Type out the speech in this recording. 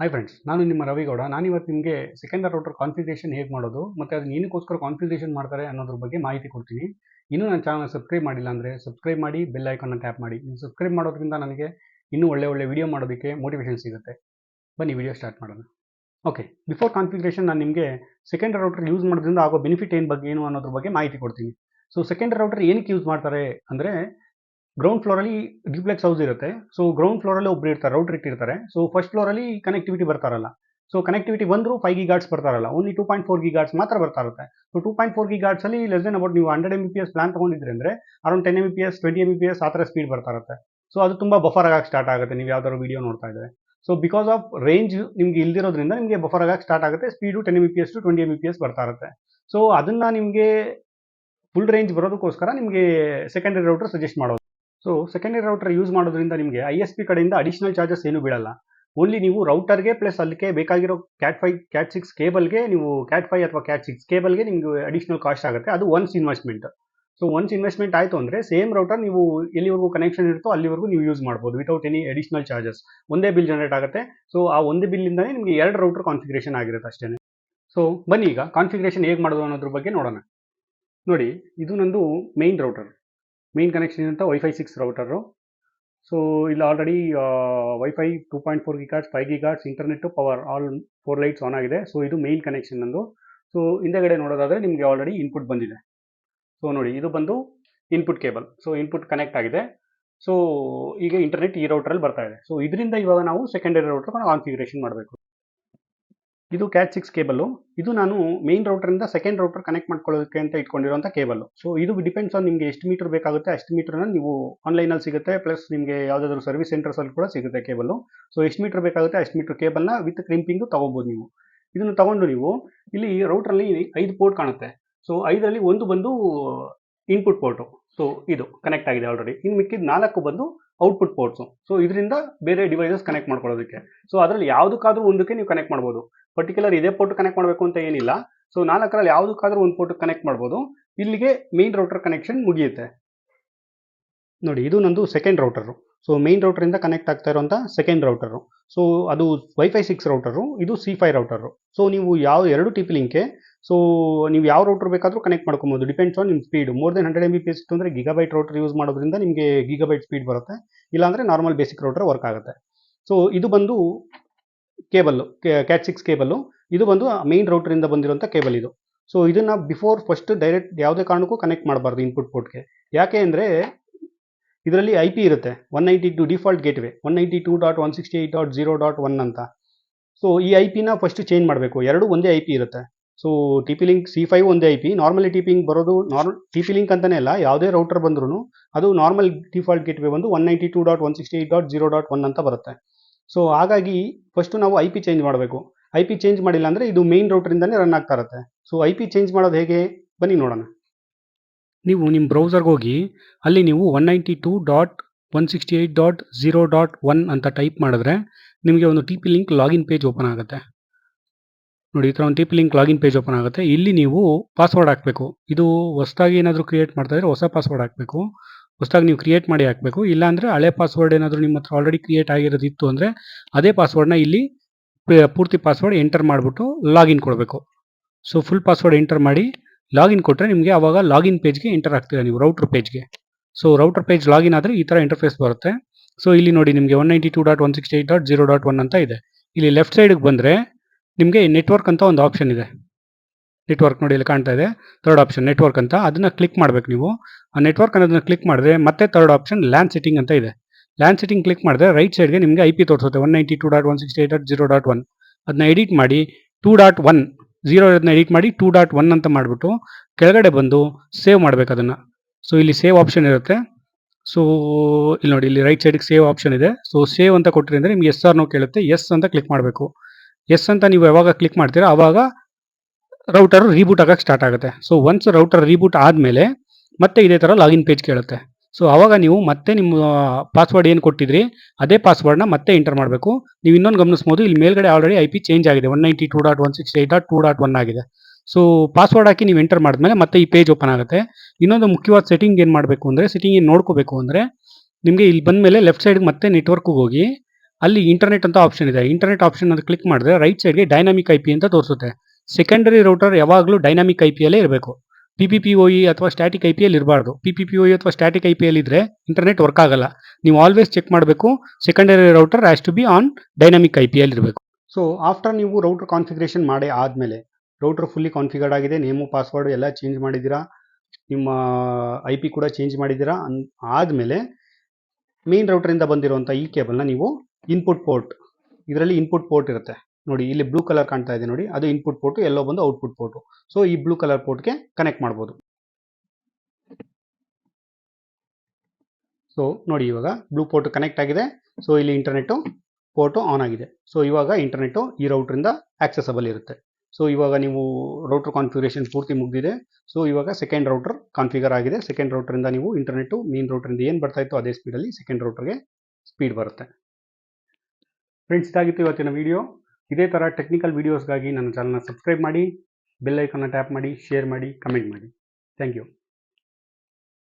Hi friends, ನಾನು ನಿಮ್ಮ ರವಿಗೌಡ. ನಾನಿವತ್ತು ನಿಮಗೆ ಸೆಕೆಂಡರಿ ರೌಟರ್ ಕಾನ್ಫಿಗರೇಷನ್ ಹೇಗೆ ಮಾಡೋದು ಮತ್ತು ಅದನ್ನ ಏನಕ್ಕೋಸ್ಕರ ಕಾನ್ಫಿಗರೇಷನ್ ಮಾಡ್ತಾರೆ ಅನ್ನೋದ್ರ ಬಗ್ಗೆ ಮಾಹಿತಿ ಕೊಡ್ತೀನಿ. ಇನ್ನೂ ನನ್ನ ಚಾನಲ್ ಸಬ್ಸ್ಕ್ರೈಬ್ ಮಾಡಿಲ್ಲ ಅಂದರೆ ಸಬ್ಸ್ಕ್ರೈಬ್ ಮಾಡಿ, ಬೆಲ್ ಐಕಾನ್ನ ಟ್ಯಾಪ್ ಮಾಡಿ. ನೀವು ಸಬ್ಸ್ಕ್ರೈಬ್ ಮಾಡೋದ್ರಿಂದ ನನಗೆ ಇನ್ನೂ ಒಳ್ಳೆ ವಿಡಿಯೋ ಮಾಡೋದಕ್ಕೆ ಮೋಟಿವೇಶನ್ ಸಿಗುತ್ತೆ. ಬನ್ನಿ ವಿಡಿಯೋ ಸ್ಟಾರ್ಟ್ ಮಾಡೋಣ. ಓಕೆ, ಬಿಫೋರ್ ಕಾನ್ಫಿಗರೇಷನ್ ನಾನು ನಿಮಗೆ ಸೆಕೆಂಡರಿ ರೌಟರ್ ಯೂಸ್ ಮಾಡೋದ್ರಿಂದ ಆಗೋ ಬೆನಿಫಿಟ್ ಏನು ಅನ್ನೋದ್ರ ಬಗ್ಗೆ ಮಾಹಿತಿ ಕೊಡ್ತೀನಿ. ಸೊ ಸೆಕೆಂಡರಿ ರೌಟರ್ ಏನಕ್ಕೆ ಯೂಸ್ ಮಾಡ್ತಾರೆ ಅಂದರೆ, ಗ್ರೌಂಡ್ ಫ್ಲೋರಲ್ಲಿ ಡ್ಯೂಪ್ಲೆಕ್ಸ್ ಹೌಸ್ ಇರುತ್ತೆ. ಸೊ ಗ್ರೌಂಡ್ ಫ್ಲೋರಲ್ಲಿ ಒಬ್ರು ಇರ್ತಾರೆ, ರೌಟರ್ ಇಟ್ಟಿರ್ತಾರೆ. ಸೊ ಫಸ್ಟ್ ಫ್ಲೋರಲ್ಲಿ ಕನೆಕ್ಟಿವಿಟಿ ಬರ್ತಾರಲ್ಲ, ಸೊ ಕನೆಕ್ಟಿವಿಟಿ ಬಂದರೂ 5 ಗಿಗಾಟ್ಸ್ ಬರ್ತಾರಲ್ಲ, ಓನ್ಲಿ 2.4 ಗಿಗಾಟ್ಸ್ ಮಾತ್ರ ಬರ್ತಾ ಇರುತ್ತೆ. ಸೊ 2.4 ಗಿಗಾಟ್ಸ್ ಅಲ್ಲಿ ಲೆಸ್ ದೆನ್ ಅಬೌಟ್ ನೀವು 100 Mbps ಪ್ಲಾನ್ ತಗೊಂಡಿದ್ರೆ ಅಂದರೆ ಅರೌಂಡ್ 10 Mbps 20 Mbps ಆ ಥರ ಸ್ಪೀಡ್ ಬರ್ತಾ ಇರುತ್ತೆ. ಸೊ ಅದು ತುಂಬ ಬಫರ್ ಆಗಕ್ಕೆ ಸ್ಟಾರ್ಟ್ ಆಗುತ್ತೆ ನೀವು ಯಾವ್ದಾದ್ರು ವಿಡಿಯೋ ನೋಡ್ತಾ ಇದ್ರೆ. ಸೊ ಬಿಕಾಸ್ ಆಫ್ ರೇಂಜ್ ನಿಮ್ಗೆ ಇಲ್ದಿರೋದ್ರಿಂದ ನಿಮಗೆ ಬಫರ್ ಆಗಕ್ಕೆ ಸ್ಟಾರ್ಟ್ ಆಗುತ್ತೆ. ಸ್ಪೀಡು 10 Mbps to 20 Mbps ಬರ್ತಾ ಇರುತ್ತೆ. ಸೊ ಅದನ್ನ ನಿಮಗೆ ಫುಲ್ ರೇಂಜ್ ಬರೋದಕ್ಕೋಸ್ಕರ ನಿಮಗೆ ಸೆಕೆಂಡರಿ ರೌಟರ್ ಸಜೆಸ್ಟ್ ಮಾಡೋದು. ಸೊ ಸೆಕೆಂಡರಿ ರೌಟರ್ ಯೂಸ್ ಮಾಡೋದ್ರಿಂದ ನಿಮಗೆ ISP ಕಡೆಯಿಂದ ಅಡಿಷನಲ್ ಚಾರ್ಜಸ್ ಏನು ಬೀಳಲ್ಲ. ಓನ್ಲಿ ನೀವು ರೌಟರ್ಗೆ ಪ್ಲಸ್ ಅದಕ್ಕೆ ಬೇಕಾಗಿರೋ ಕ್ಯಾಟ್ 6 ಕೇಬಲ್ಗೆ, ನೀವು ಕ್ಯಾಟ್ 5 ಅಥವಾ ಕ್ಯಾಟ್ 6 ಕೇಬಲ್ಗೆ ನಿಮಗೆ ಅಡಿಷನಲ್ ಕಾಸ್ಟ್ ಆಗುತ್ತೆ. ಅದು once investment. So once investment ಆಯಿತು ಅಂದರೆ ಸೇಮ್ ರೌಟರ್ ನೀವು ಎಲ್ಲಿವರೆಗೂ ಕನೆಕ್ಷನ್ ಇರುತ್ತೋ ಅಲ್ಲಿವರೆಗೂ ನೀವು ಯೂಸ್ ಮಾಡ್ಬೋದು ವಿತೌಟ್ ಎನಿ ಅಡಿಷನಲ್ ಚಾರ್ಜಸ್. ಒಂದೇ ಬಿಲ್ ಜನರೇಟ್ ಆಗುತ್ತೆ. ಸೊ ಆ ಒಂದೇ ಬಿಲ್ಲಿಂದಲೇ ನಿಮಗೆ 2 ರೌಟರ್ ಕಾನ್ಫಿಗರೇಷನ್ ಆಗಿರುತ್ತೆ ಅಷ್ಟೇ. ಸೊ ಬನ್ನಿ ಈಗ ಕಾನ್ಫಿಗರೇಷನ್ ಹೇಗೆ ಮಾಡೋದು ಅನ್ನೋದ್ರ ಬಗ್ಗೆ ನೋಡೋಣ. ನೋಡಿ, ಇದು ನಂದು ಮೇನ್ ರೌಟರ್. ಮೇನ್ ಕನೆಕ್ಷನ್ ಅಂತ ವೈಫೈ 6 ರೌಟರು. ಸೊ ಇಲ್ಲಿ already wifi 2.4 gigahertz, 5 gigahertz, internet, power all 4 lights on ಆಗಿದೆ. ಸೊ ಇದು ಮೇನ್ ಕನೆಕ್ಷನ್ ನಂದು. ಸೊ ಹಿಂದೆಗಡೆ ನೋಡೋದಾದರೆ ನಿಮಗೆ ಆಲ್ರೆಡಿ ಇನ್ಪುಟ್ ಬಂದಿದೆ. ಸೊ ನೋಡಿ, ಇದು ಬಂದು input cable. So input connect ಆಗಿದೆ. ಸೊ ಈಗ ಇಂಟರ್ನೆಟ್ ಈ ರೌಟರಲ್ಲಿ ಬರ್ತಾ ಇದೆ. ಸೊ ಇದರಿಂದ ಇವಾಗ ನಾವು ಸೆಕೆಂಡರಿ ರೌಟರ್ ಕಾನ್ಫಿಗರೇಷನ್ ಮಾಡಬೇಕು. ಇದು ಕ್ಯಾಟ್ 6 ಕೇಬಲ್ಲು. ಇದು ನಾನು ಮೇನ್ ರೌಟರಿಂದ ಸೆಕೆಂಡ್ ರೌಟರ್ ಕನೆಕ್ಟ್ ಮಾಡ್ಕೊಳ್ಳೋದಕ್ಕೆ ಅಂತ ಇಟ್ಕೊಂಡಿರೋಂಥ ಕೇಬಲ್ಲು. ಸೊ ಇದು ಡಿಪೆಂಡ್ಸ್ ಆನ್ ನಿಮಗೆ ಎಷ್ಟು ಮೀಟರ್ ಬೇಕಾಗುತ್ತೆ ಅಷ್ಟು ಮೀಟರ್ನ ನೀವು ಆನ್ಲೈನಲ್ಲಿ ಸಿಗುತ್ತೆ. ಪ್ಲಸ್ ನಿಮಗೆ ಯಾವುದಾದ್ರೂ ಸರ್ವಿಸ್ ಸೆಂಟರ್ಸಲ್ಲಿ ಕೂಡ ಸಿಗುತ್ತೆ ಕೇಬಲ್ಲು. ಸೊ ಎಷ್ಟು ಮೀಟರ್ ಬೇಕಾಗುತ್ತೆ ಅಷ್ಟು ಮೀಟರ್ ಕೇಬಲ್ನ ವಿತ್ ಕ್ರಿಂಪಿಂಗು ತೊಗೋಬೋದು ನೀವು. ಇದನ್ನು ತೊಗೊಂಡು ನೀವು ಇಲ್ಲಿ ರೌಟ್ರಲ್ಲಿ 5 ಪೋರ್ಟ್ ಕಾಣುತ್ತೆ. ಸೊ 5ರಲ್ಲಿ ಒಂದು ಬಂದು ಇನ್ಪುಟ್ ಪೋರ್ಟು. ಸೊ ಇದು ಕನೆಕ್ಟ್ ಆಗಿದೆ ಆಲ್ರೆಡಿ. ಇನ್ನು ಮಿಕ್ಕಿದ 4 ಬಂದು ಔಟ್ಪುಟ್ ಪೋರ್ಟ್ಸು. ಸೊ ಇದರಿಂದ ಬೇರೆ ಡಿವೈಸಸ್ ಕನೆಕ್ಟ್ ಮಾಡ್ಕೊಳ್ಳೋದಕ್ಕೆ. ಸೊ ಅದರಲ್ಲಿ ಯಾವುದಕ್ಕಾದ್ರೂ ಒಂದಕ್ಕೆ ನೀವು ಕನೆಕ್ಟ್ ಮಾಡ್ಬೋದು. ಪರ್ಟಿಕ್ಯುಲರ್ ಇದೇ ಪೋರ್ಟ್ ಕನೆಕ್ಟ್ ಮಾಡಬೇಕು ಅಂತ ಏನಿಲ್ಲ. ಸೊ 4ರಲ್ಲಿ ಯಾವುದಕ್ಕಾದ್ರೂ ಒಂದು ಪೋರ್ಟ್ ಕನೆಕ್ಟ್ ಮಾಡ್ಬೋದು. ಇಲ್ಲಿಗೆ ಮೇನ್ ರೌಟರ್ ಕನೆಕ್ಷನ್ ಮುಗಿಯುತ್ತೆ. ನೋಡಿ, ಇದು ನಂದು ಸೆಕೆಂಡ್ ರೌಟರು. ಸೊ ಮೇನ್ ರೌಟರಿಂದ ಕನೆಕ್ಟ್ ಆಗ್ತಾ ಇರೋಂಥ ಸೆಕೆಂಡ್ ರೌಟರು. ಸೊ ಅದು ವೈಫೈ 6 ರೌಟರು, ಇದು C5 ರೌಟರು. ಸೊ ನೀವು ಯಾವ 2 TP ಲಿಂಕ್ಗೆ, ಸೊ ನೀವು ಯಾವ ರೌಟರ್ ಬೇಕಾದರೂ ಕನೆಕ್ಟ್ ಮಾಡ್ಕೊಬೋದು. ಡಿಪೆಂಡ್ಸ್ ಆನ್ ನಿಮ್ಮ ಸ್ಪೀಡ್. ಮೋರ್ ದೆನ್ 100 Mbps ಇತ್ತು ಅಂದರೆ ಗಿಗಾಬೈಟ್ ರೌಟರ್ ಯೂಸ್ ಮಾಡೋದ್ರಿಂದ ನಿಮಗೆ ಗಿಗಾಬೈಟ್ ಸ್ಪೀಡ್ ಬರುತ್ತೆ. ಇಲ್ಲಾಂದರೆ ನಾರ್ಮಲ್ ಬೇಸಿಕ್ ರೌಟರ್ ವರ್ಕ್ ಆಗುತ್ತೆ. ಸೊ ಇದು ಬಂದು ಕೇಬಲ್ಲು, ಕ್ಯಾಟ್ 6 ಕೇಬಲ್ಲು. ಇದು ಬಂದು ಮೇನ್ ರೌಟರಿಂದ ಬಂದಿರೋಂಥ ಕೇಬಲ್ ಇದು. ಸೊ ಇದನ್ನು ಬಿಫೋರ್ ಫಸ್ಟ್ ಡೈರೆಕ್ಟ್ ಯಾವುದೇ ಕಾರಣಕ್ಕೂ ಕನೆಕ್ಟ್ ಮಾಡಬಾರ್ದು ಇನ್ಪುಟ್ ಪೋರ್ಟ್ಗೆ. ಯಾಕೆ ಅಂದರೆ ಇದರಲ್ಲಿ IP ಇರುತ್ತೆ 192 ಡಿಫಾಲ್ಟ್ ಗೇಟ್ವೇ 192.168.0.1 ಅಂತ. ಸೊ ಈ IP-ನ ಫಸ್ಟ್ ಚೇಂಜ್ ಮಾಡಬೇಕು. ಎರಡು ಒಂದೇ IP ಇರುತ್ತೆ. ಸೊ TP ಲಿಂಕ್ C5 ಒಂದೇ IP. ನಾರ್ಮಲಿ TP ಲಿಂಕ್ ಬರೋದು TP ಲಿಂಕ್ ಅಂತಲೇ ಅಲ್ಲ, ಯಾವುದೇ ರೌಟರ್ ಬಂದ್ರೂ ಅದು ನಾರ್ಮಲ್ ಡಿಫಾಲ್ಟ್ ಗೇಟ್ವೇ ಬಂದು 192.168.0.1 ಅಂತ ಬರುತ್ತೆ. ಸೊ ಹಾಗಾಗಿ ಫಸ್ಟು ನಾವು IP ಚೇಂಜ್ ಮಾಡಬೇಕು. IP ಚೇಂಜ್ ಮಾಡಿಲ್ಲ ಅಂದರೆ ಇದು ಮೇನ್ ರೌಟರಿಂದನೇ ರನ್ ಆಗ್ತಾ ಇರುತ್ತೆ. ಸೊ IP ಚೇಂಜ್ ಮಾಡೋದು ಹೇಗೆ ಬನ್ನಿ ನೋಡೋಣ. ನೀವು ನಿಮ್ಮ ಬ್ರೌಸರ್ಗೆ ಹೋಗಿ ಅಲ್ಲಿ ನೀವು 192.168.0.1 ಅಂತ ಟೈಪ್ ಮಾಡಿದ್ರೆ ನಿಮಗೆ ಒಂದು TP link login page open ಆಗುತ್ತೆ. ನೋಡಿ, ಈ ಥರ ಒಂದು TP link login page open ಆಗುತ್ತೆ. ಇಲ್ಲಿ ನೀವು ಪಾಸ್ವರ್ಡ್ ಹಾಕಬೇಕು. ಇದು ಹೊಸದಾಗಿ ಏನಾದರೂ ಕ್ರಿಯೇಟ್ ಮಾಡ್ತಾ ಇದ್ರೆ ಹೊಸ ಪಾಸ್ವರ್ಡ್ ಹಾಕಬೇಕು. ಹೊಸದಾಗಿ ನೀವು ಕ್ರಿಯೇಟ್ ಮಾಡಿ ಹಾಕಬೇಕು. ಇಲ್ಲಾಂದರೆ ಹಳೆ ಪಾಸ್ವರ್ಡ್ ಏನಾದರೂ ನಿಮ್ಮ ಹತ್ರ ಆಲ್ರೆಡಿ ಕ್ರಿಯೇಟ್ ಆಗಿರೋದಿತ್ತು ಅಂದರೆ ಅದೇ ಪಾಸ್ವರ್ಡ್ನ ಇಲ್ಲಿ ಪೂರ್ತಿ ಪಾಸ್ವರ್ಡ್ ಎಂಟರ್ ಮಾಡಿಬಿಟ್ಟು ಲಾಗಿನ್ ಕೊಡಬೇಕು. ಸೊ ಫುಲ್ ಪಾಸ್ವರ್ಡ್ ಎಂಟರ್ ಮಾಡಿ ಲಾಗಿನ್ ಕೊಟ್ಟರೆ ನಿಮಗೆ ಆವಾಗ ಲಾಗಿನ್ ಪೇಜ್ಗೆ ಎಂಟರ್ ಆಗ್ತೀರಾ ನೀವು, ರೌಟರ್ ಪೇಜ್ಗೆ. ಸೊ ರೌಟರ್ ಪೇಜ್ ಲಾಗಿನ್ ಆದರೆ ಈ ಥರ ಇಂಟರ್ಫೇಸ್ ಬರುತ್ತೆ. ಸೊ ಇಲ್ಲಿ ನೋಡಿ, ನಿಮಗೆ 192.168.0.1 ಅಂತ ಇದೆ. ಇಲ್ಲಿ ಲೆಫ್ಟ್ ಸೈಡಿಗೆ ಬಂದರೆ ನಿಮಗೆ ನೆಟ್ವರ್ಕ್ ಅಂತ ಒಂದು ಆಪ್ಷನ್ ಇದೆ. ನೆಟ್ವರ್ಕ್ ನೋಡಿ, ಇಲ್ಲಿ ಕಾಣ್ತಾ ಇದೆ ಥರ್ಡ್ ಆಪ್ಷನ್ ನೆಟ್ವರ್ಕ್ ಅಂತ. ಅದನ್ನು ಕ್ಲಿಕ್ ಮಾಡಬೇಕು ನೀವು. ಆ ನೆಟ್ವರ್ಕ್ ಅನ್ನೋದನ್ನ ಕ್ಲಿಕ್ ಮಾಡಿದ್ರೆ ಮತ್ತೆ ಥರ್ಡ್ ಆಪ್ಷನ್ ಲ್ಯಾನ್ ಸೆಟ್ಟಿಂಗ್ ಅಂತ ಇದೆ. ಲ್ಯಾನ್ ಸೆಟ್ಟಿಂಗ್ ಕ್ಲಿಕ್ ಮಾಡಿದ್ರೆ ರೈಟ್ ಸೈಡ್ಗೆ ನಿಮಗೆ IP ತೋರಿಸುತ್ತೆ 192.168.0.1. ಅದನ್ನ ಎಡಿಟ್ ಮಾಡಿ 2.1 0 ಎಡಿಟ್ ಮಾಡಿ 2.1 ಅಂತ ಮಾಡಿಬಿಟ್ಟು ಕೆಳಗಡೆ ಬಂದು ಸೇವ್ ಮಾಡಬೇಕು ಅದನ್ನು. ಸೊ ಇಲ್ಲಿ ಸೇವ್ ಆಪ್ಷನ್ ಇರುತ್ತೆ. ಸೊ ಇಲ್ಲಿ ನೋಡಿ, ಇಲ್ಲಿ ರೈಟ್ ಸೈಡಿಗೆ ಸೇವ್ ಆಪ್ಷನ್ ಇದೆ. ಸೊ ಸೇವ್ ಅಂತ ಕೊಟ್ಟರೆ ಅಂದರೆ ನಿಮಗೆ ಎಸ್ ಆರ್ ನೋ ಕೇಳುತ್ತೆ. ಎಸ್ ಅಂತ ಕ್ಲಿಕ್ ಮಾಡಬೇಕು. ಎಸ್ ಅಂತ ನೀವು ಯಾವಾಗ ಕ್ಲಿಕ್ ಮಾಡ್ತೀರಾ ಆವಾಗ ರೌಟರ್ ರೀಬೂಟ್ ಆಗಕ್ಕೆ ಸ್ಟಾರ್ಟ್ ಆಗುತ್ತೆ. ಸೊ ಒನ್ಸ್ ರೌಟರ್ ರೀಬೂಟ್ ಆದಮೇಲೆ ಮತ್ತೆ ಇದೇ ಥರ ಲಾಗಿನ್ ಪೇಜ್ ಕೇಳುತ್ತೆ. ಸೊ ಆವಾಗ ನೀವು ಮತ್ತೆ ನಿಮ್ಮ ಪಾಸ್ವರ್ಡ್ ಏನು ಕೊಟ್ಟಿದ್ರಿ ಅದೇ ಪಾಸ್ವರ್ಡ್ನ ಮತ್ತೆ ಎಂಟರ್ ಮಾಡಬೇಕು. ನೀವು ಇನ್ನೊಂದು ಗಮನಿಸ್ಬೋದು, ಇಲ್ಲಿ ಮೇಲ್ಗಡೆ ಆಲ್ರೆಡಿ IP ಚೇಂಜ್ ಆಗಿದೆ 192.168.2.1 ಆಗಿದೆ. ಸೊ ಪಾಸ್ವರ್ಡ್ ಹಾಕಿ ನೀವು ಎಂಟರ್ ಮಾಡಿದ್ಮೇಲೆ ಮತ್ತೆ ಈ ಪೇಜ್ ಓಪನ್ ಆಗುತ್ತೆ. ಇನ್ನೊಂದು ಮುಖ್ಯವಾದ ಸೆಟ್ಟಿಂಗ್ ಏನು ಮಾಡಬೇಕು ಅಂದರೆ, ಸೆಟ್ಟಿಂಗ್ ಏನು ನೋಡ್ಕೋಬೇಕು ಅಂದರೆ, ನಿಮಗೆ ಇಲ್ಲಿ ಬಂದಮೇಲೆ ಲೆಫ್ಟ್ ಸೈಡ್ಗೆ ಮತ್ತೆ ನೆಟ್ವರ್ಕ್ಗೆ ಹೋಗಿ ಅಲ್ಲಿ ಇಂಟರ್ನೆಟ್ ಅಂತ ಆಪ್ಷನ್ ಇದೆ. ಇಂಟರ್ನೆಟ್ ಆಪ್ಷನ್ ಅಂತ ಕ್ಲಿಕ್ ಮಾಡಿದ್ರೆ ರೈಟ್ ಸೈಡ್ಗೆ ಡೈನಾಮಿಕ್ IP ಅಂತ ತೋರಿಸುತ್ತೆ. ಸೆಕೆಂಡರಿ ರೌಟರ್ ಯಾವಾಗಲೂ ಡೈನಾಮಿಕ್ IPಯಲ್ಲೇ ಇರಬೇಕು. PPPoE ಅಥವಾ ಸ್ಟ್ಯಾಟಿಕ್ IPಯಲ್ಲಿ ಇರಬಾರ್ದು. PPPoE ಅಥವಾ ಸ್ಟ್ಯಾಟಿಕ್ IPಯಲ್ಲಿ ಇದ್ರೆ ಇಂಟರ್ನೆಟ್ ವರ್ಕ್ ಆಗಲ್ಲ. ನೀವು ಆಲ್ವೇಸ್ ಚೆಕ್ ಮಾಡಬೇಕು. Secondary router has to be on dynamic IPಯಲ್ಲಿ ಇರಬೇಕು. ಸೊ ಆಫ್ಟರ್ ನೀವು ರೌಟರ್ ಕಾನ್ಫಿಗರೇಷನ್ ಮಾಡಿ ಆದಮೇಲೆ ರೌಟರ್ ಫುಲ್ಲಿ ಕಾನ್ಫಿಗರ್ಡ್ ಆಗಿದೆ, ನೇಮು ಪಾಸ್ವರ್ಡ್ ಎಲ್ಲ ಚೇಂಜ್ ಮಾಡಿದ್ದೀರಾ, ನಿಮ್ಮ IP ಕೂಡ ಚೇಂಜ್ ಮಾಡಿದ್ದೀರಾ ಆದಮೇಲೆ ಮೇನ್ ರೌಟರಿಂದ ಬಂದಿರುವಂಥ ಈ ಕೇಬಲ್ನ ನೀವು ಇನ್ಪುಟ್ ಪೋರ್ಟ್, ಇದರಲ್ಲಿ ಇನ್ಪುಟ್ ಪೋರ್ಟ್ ಇರುತ್ತೆ ನೋಡಿ, ಇಲ್ಲಿ ಬ್ಲೂ ಕಲರ್ ಕಾಣ್ತಾ ಇದೆ ನೋಡಿ, ಅದು ಇನ್ಪುಟ್ ಪೋರ್ಟು, ಎಲ್ಲೋ ಬಂದು ಔಟ್ಪುಟ್ ಪೋರ್ಟು. ಸೊ ಈ ಬ್ಲೂ ಕಲರ್ ಪೋರ್ಟ್ಗೆ ಕನೆಕ್ಟ್ ಮಾಡ್ಬೋದು. ಸೊ ನೋಡಿ ಇವಾಗ ಬ್ಲೂ ಪೋರ್ಟ್ ಕನೆಕ್ಟ್ ಆಗಿದೆ. ಸೊ ಇಲ್ಲಿ ಇಂಟರ್ನೆಟ್ಟು ಪೋರ್ಟು ಆನ್ ಆಗಿದೆ. ಸೊ ಇವಾಗ ಇಂಟರ್ನೆಟ್ಟು ಈ ರೌಟ್ರಿಂದ ಆಕ್ಸೆಸಬಲ್ ಇರುತ್ತೆ. ಸೊ ಇವಾಗ ನೀವು ರೌಟರ್ ಕಾನ್ಫಿಗರೇಷನ್ ಪೂರ್ತಿ ಮುಗಿದಿದೆ. ಸೊ ಇವಾಗ ಸೆಕೆಂಡ್ ರೌಟರ್ ಕಾನ್ಫಿಗರ್ ಆಗಿದೆ. ಸೆಕೆಂಡ್ ರೌಟರಿಂದ ನೀವು ಇಂಟರ್ನೆಟ್ಟು ಮೇನ್ ರೌಟರಿಂದ ಏನು ಬರ್ತಾ ಇತ್ತು ಅದೇ ಸ್ಪೀಡಲ್ಲಿ ಸೆಕೆಂಡ್ ರೌಟರ್ಗೆ ಸ್ಪೀಡ್ ಬರುತ್ತೆ. ಫ್ರೆಂಡ್ಸ್, ಇದಾಗಿತ್ತು ಇವತ್ತಿನ ವಿಡಿಯೋ. ಇದೇ ಥರ ಟೆಕ್ನಿಕಲ್ ವೀಡಿಯೋಸ್ಗಾಗಿ ನನ್ನ ಚಾನಲ್ನ ಸಬ್ಸ್ಕ್ರೈಬ್ ಮಾಡಿ, ಬೆಲ್ ಐಕಾನ್ನ ಟ್ಯಾಪ್ ಮಾಡಿ, ಶೇರ್ ಮಾಡಿ, ಕಮೆಂಟ್ ಮಾಡಿ. Thank you.